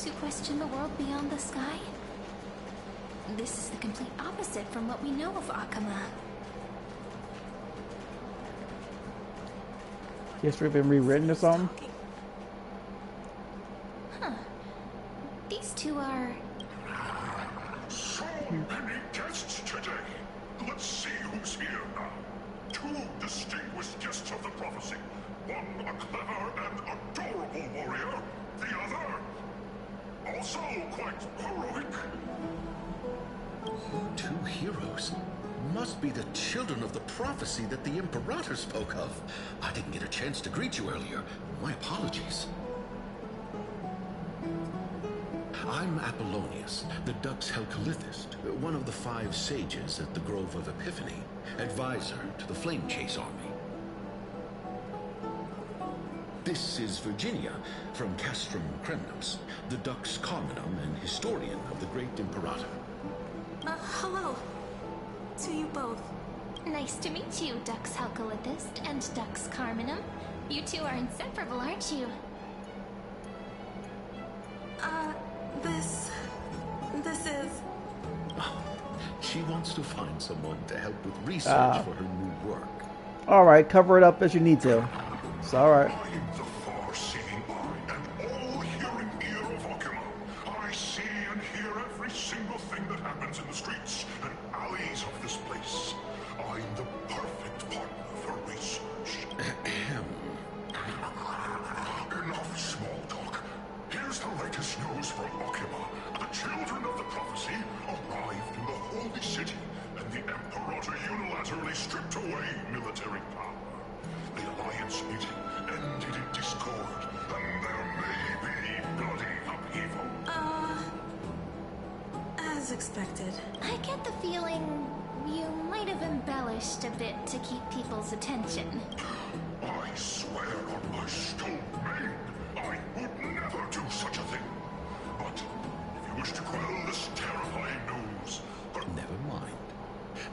those who question the world beyond the sky? This is the complete opposite from what we know of Akama. History been rewritten or something? Huh. These two are... So many guests today. Let's see who's here now. Two distinguished guests of the prophecy. One a clever and adorable warrior. The other, also quite heroic. You two heroes must be the children of the prophecy that the Imperator spoke of. I didn't get a chance to greet you earlier. My apologies. I'm Apollonius, the Dux Helcalithist, one of the 5 sages at the Grove of Epiphany, advisor to the Flame Chase Army. This is Virginia from Castrum Cremnos, the Dux Carminum and historian of the Great Imperator. Hello. To you both. Nice to meet you, Dux Helcalithist and Dux Carminum. You two are inseparable, aren't you? This is... Oh, she wants to find someone to help with research for her new work. Alright, cover it up as you need to. It's alright. I am the far-seeing eye and all-hearing ear of Akama. I see and hear every single thing that happens in the streets and alleys of this place. I'm the perfect partner for research. Enough small talk. Here's the latest news from Akama. The children of the prophecy arrived in the holy city, and the Imperator unilaterally stripped away military power. The Alliance meeting ended in discord, and there may be bloody upheaval. As expected. I get the feeling you might have embellished a bit to keep people's attention. I swear on my stone maid, I would never do such a thing. But if you wish to quell this terrifying news... Never mind.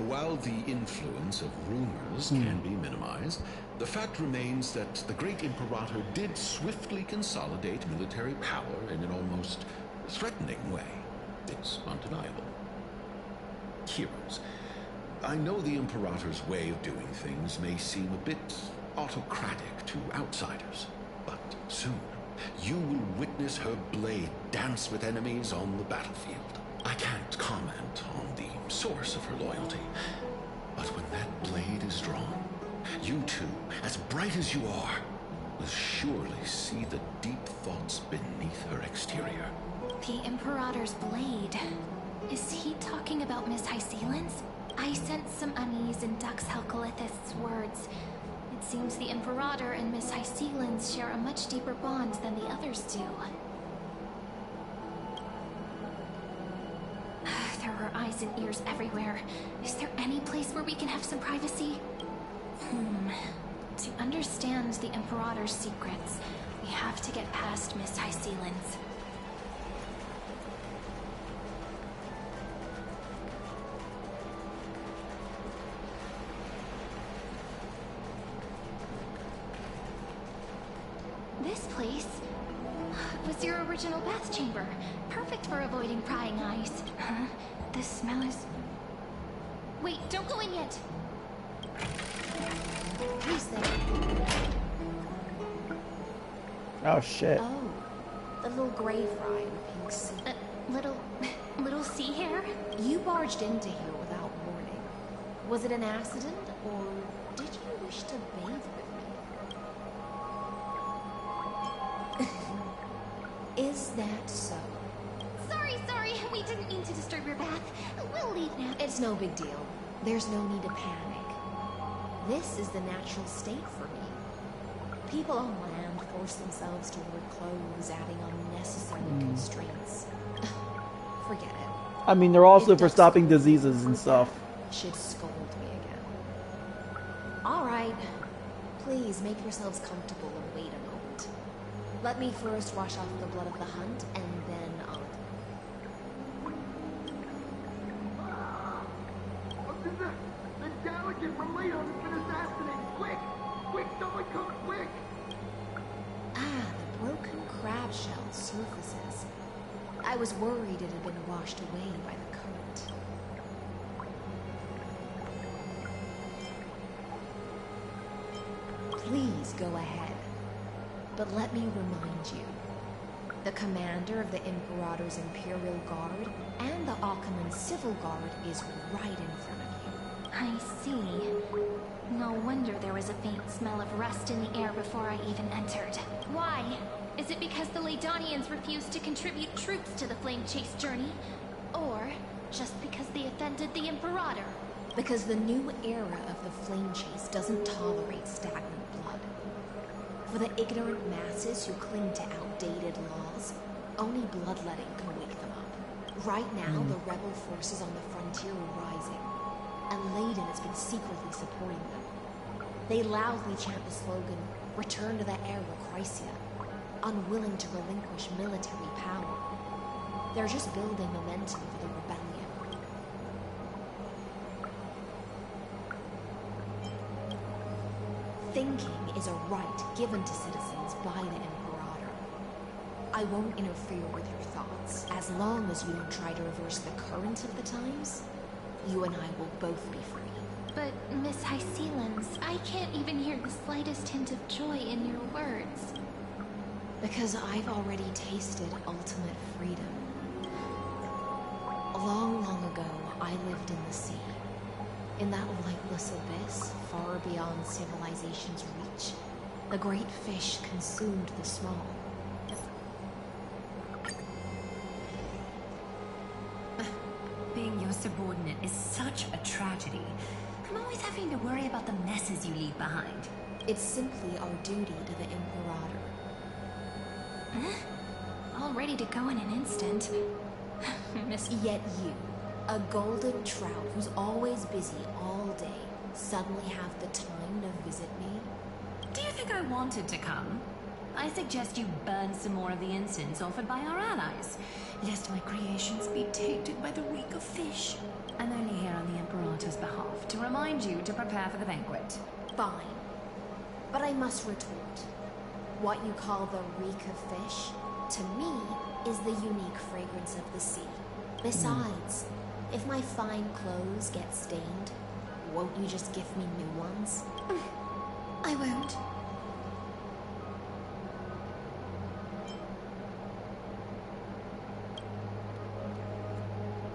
While the influence of rumors can be minimized, the fact remains that the Great Imperator did swiftly consolidate military power in an almost threatening way. It's undeniable. Heroes, I know the Imperator's way of doing things may seem a bit autocratic to outsiders, but soon you will witness her blade dance with enemies on the battlefield. I can't comment on the source of her loyalty, but when that blade is drawn, you two, as bright as you are, will surely see the deep thoughts beneath her exterior. The Imperator's blade. Is he talking about Miss Hycelan's? I sense some unease in Dux Helcalithist's words. It seems the Imperator and Miss Hycelan's share a much deeper bond than the others do. There are eyes and ears everywhere. Is there any place where we can have some privacy? To understand the Imperator's secrets, we have to get past Miss Hycelan's. This place was your original bath chamber. Perfect for avoiding prying eyes. Huh? This smell is... Wait, don't go in yet. Who's there? Oh shit. Oh, the little gray fry in a pink suit. Little sea hair? You barged into here without warning. Was it an accident, or did you wish to bathe with me? Is that so? Sorry. We didn't mean to disturb your bath. We'll leave now. It's no big deal. There's no need to panic. This is the natural state for me. People on land force themselves to wear clothes, adding unnecessary constraints. Forget it. I mean, they're also for stopping diseases and stuff. Should scold me again. All right. Please make yourselves comfortable and wait a moment. Let me first wash off the blood of the hunt, and then I'll... The delegate from Leon has been assassinated! Quick! Quick, someone come quick! Ah, the broken crab shell surfaces. was worried it had been washed away by the current. Please go ahead. But let me remind you. The commander of the Imperator's Imperial Guard and the Achaemen's Civil Guard is right in front of you. I see. No wonder there was a faint smell of rust in the air before I even entered. Why? Is it because the Laydonians refused to contribute troops to the Flame Chase journey? Or just because they offended the Imperator? Because the new era of the Flame Chase doesn't tolerate stagnant blood. For the ignorant masses who cling to outdated laws, only bloodletting can wake them up. Right now, the rebel forces on the frontier are rising, and Layden has been secretly supporting them. They loudly chant the slogan, "Return to the era Chrysia," unwilling to relinquish military power. They're just building momentum for the rebellion. Thinking is a right given to citizens by the Imperator. I won't interfere with your thoughts, as long as you don't try to reverse the current of the times. You and I will both be free. But, Miss Hysealans, I can't even hear the slightest hint of joy in your words. Because I've already tasted ultimate freedom. Long, long ago, I lived in the sea. In that lightless abyss, far beyond civilization's reach, the great fish consumed the small. Being your subordinate is such a tragedy. I'm always having to worry about the messes you leave behind. It's simply our duty to the Imperator. All ready to go in an instant. Miss... Yet you, a golden trout who's always busy all day, suddenly have the time to visit me? Do you think I wanted to come? I suggest you burn some more of the incense offered by our allies, lest my creations be tainted by the reek of fish. I'm only here on the Imperator's behalf to remind you to prepare for the banquet. Fine. But I must retort. What you call the reek of fish, to me, is the unique fragrance of the sea. Besides, if my fine clothes get stained, won't you just give me new ones? I won't.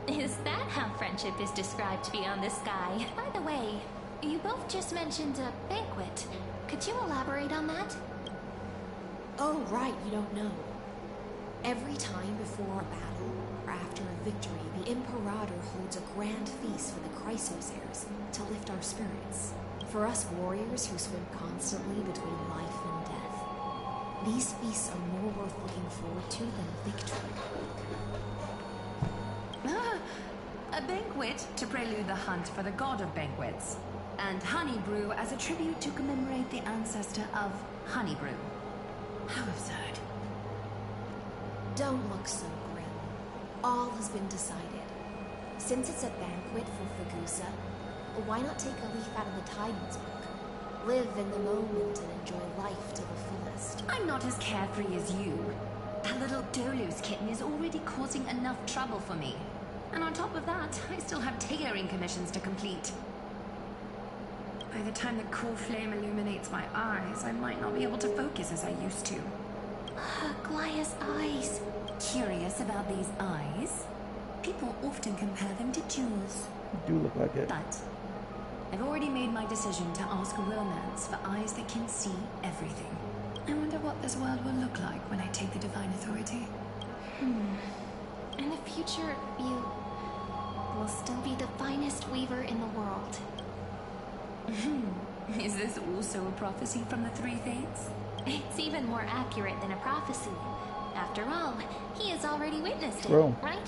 Is that how friendship is described beyond the sky? By the way, you both just mentioned a banquet. Could you elaborate on that? Oh, right, you don't know. Every time before a battle, or after a victory, the Imperator holds a grand feast for the Chrysosaurs to lift our spirits. For us warriors who swim constantly between life and death, these feasts are more worth looking forward to than victory. A banquet to prelude the hunt for the god of banquets, and honey brew as a tribute to commemorate the ancestor of honey brew. How absurd. Don't look so grim. All has been decided. Since it's a banquet for Fagusa, why not take a leaf out of the Titan's book? Live in the moment and enjoy life to the fullest. I'm not as carefree as you. That little Dolu's kitten is already causing enough trouble for me. And on top of that, I still have tailoring commissions to complete. By the time the cool flame illuminates my eyes, I might not be able to focus as I used to. Glaya's eyes. Curious about these eyes? People often compare them to jewels. You do look like it. But I've already made my decision to ask romance for eyes that can see everything. I wonder what this world will look like when I take the divine authority. In the future, you will still be the finest weaver in the world. Is this also a prophecy from the Three Fates? It's even more accurate than a prophecy. After all, he has already witnessed it, True. right?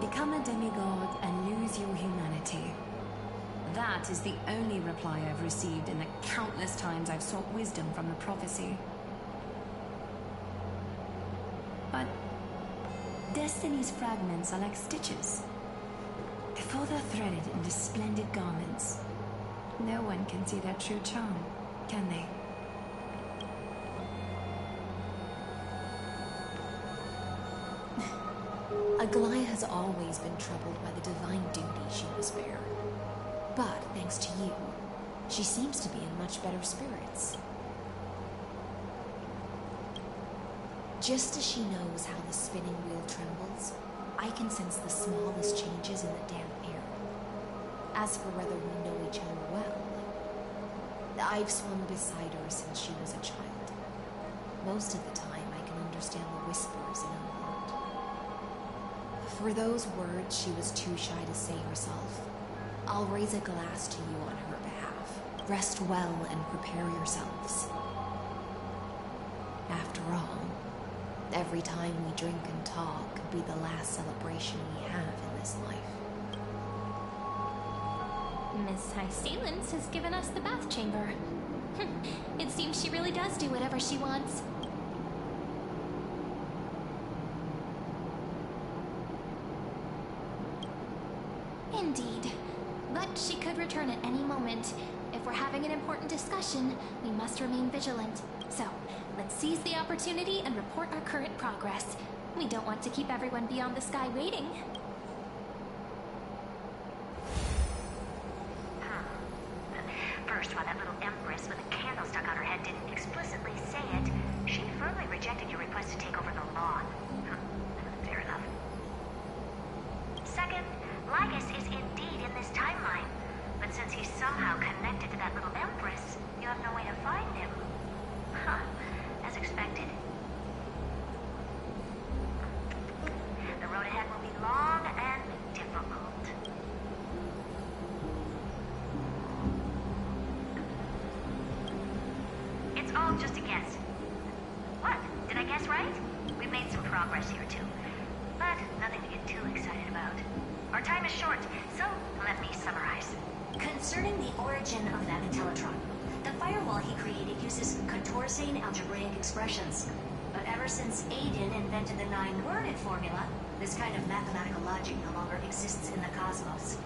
Become a demigod and lose your humanity. That is the only reply I've received in the countless times I've sought wisdom from the prophecy. But Destiny's fragments are like stitches. Before they're threaded into splendid garments, no one can see their true charm, can they? Aglaia has always been troubled by the divine duty she must bear. But, thanks to you, she seems to be in much better spirits. Just as she knows how the spinning wheel trembles, I can sense the smallest changes in the damp air. As for whether we know each other well, I've swum beside her since she was a child. Most of the time, I can understand the whispers in her heart. For those words she was too shy to say herself, I'll raise a glass to you on her behalf. Rest well and prepare yourselves. After all, every time we drink and talk could be the last celebration we have in this life. Miss High Sealance has given us the bath chamber. It seems she really does do whatever she wants. Indeed. But she could return at any moment. If we're having an important discussion, we must remain vigilant. So, let's seize the opportunity and report our current progress. We don't want to keep everyone beyond the sky waiting. First, while that little empress with a candle stuck on her head didn't explicitly say it, she firmly rejected your request to take over the law. Fair enough. Second, Lygus is indeed in this timeline. But since he's somehow connected to that little empress, you have no way to find him. As expected. The road ahead will be long and difficult. It's all just a guess. What? Did I guess right? We've made some progress here too. But nothing to get too excited about. Our time is short, so let me summarize. Concerning the origin of that Intellitron, the firewall he created uses Contorsane algebraic expressions. But ever since Aiden invented the 9-worded formula, this kind of mathematical logic no longer exists in the cosmos.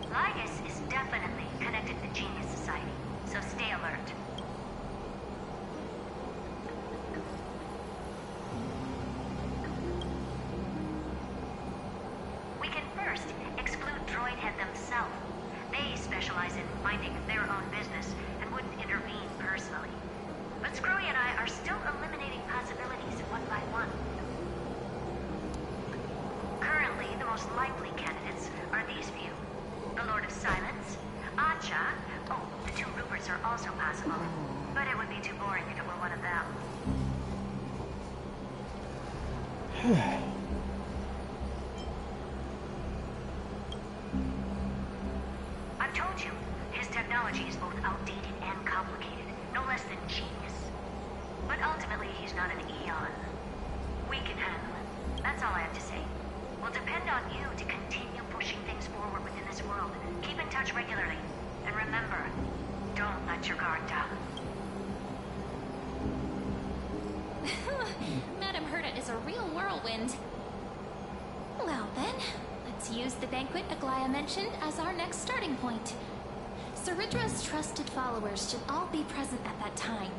Lygus is definitely connected to Genius Society, so stay alert. We can first exclude Droidhead themselves. They specialize in minding their own business and wouldn't intervene personally. But Screwy and I are still eliminating possibilities one by one. Currently, the most likely candidates are these few. The Lord of Silence, Acha. Oh, the 2 Ruperts are also possible. But it would be too boring if it were one of them. I've told you, his technology is both outdated and complicated, no less than genius. But ultimately, he's not an Eon. We can handle it. That's all I have to say. We'll depend on you to continue pushing things forward within this world. Keep in touch regularly. And remember, don't let your guard down. Madame Herta is a real whirlwind. Well then, let's use the banquet Aglaia mentioned as our next starting point. Ceridra's trusted followers should all be present at that time.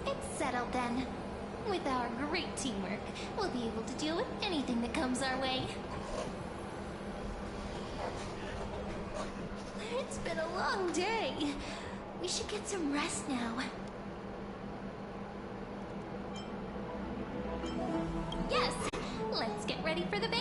It's settled then. With our great teamwork, we'll be able to deal with anything that comes our way. It's been a long day. We should get some rest now. Yes, let's get ready for the banquet.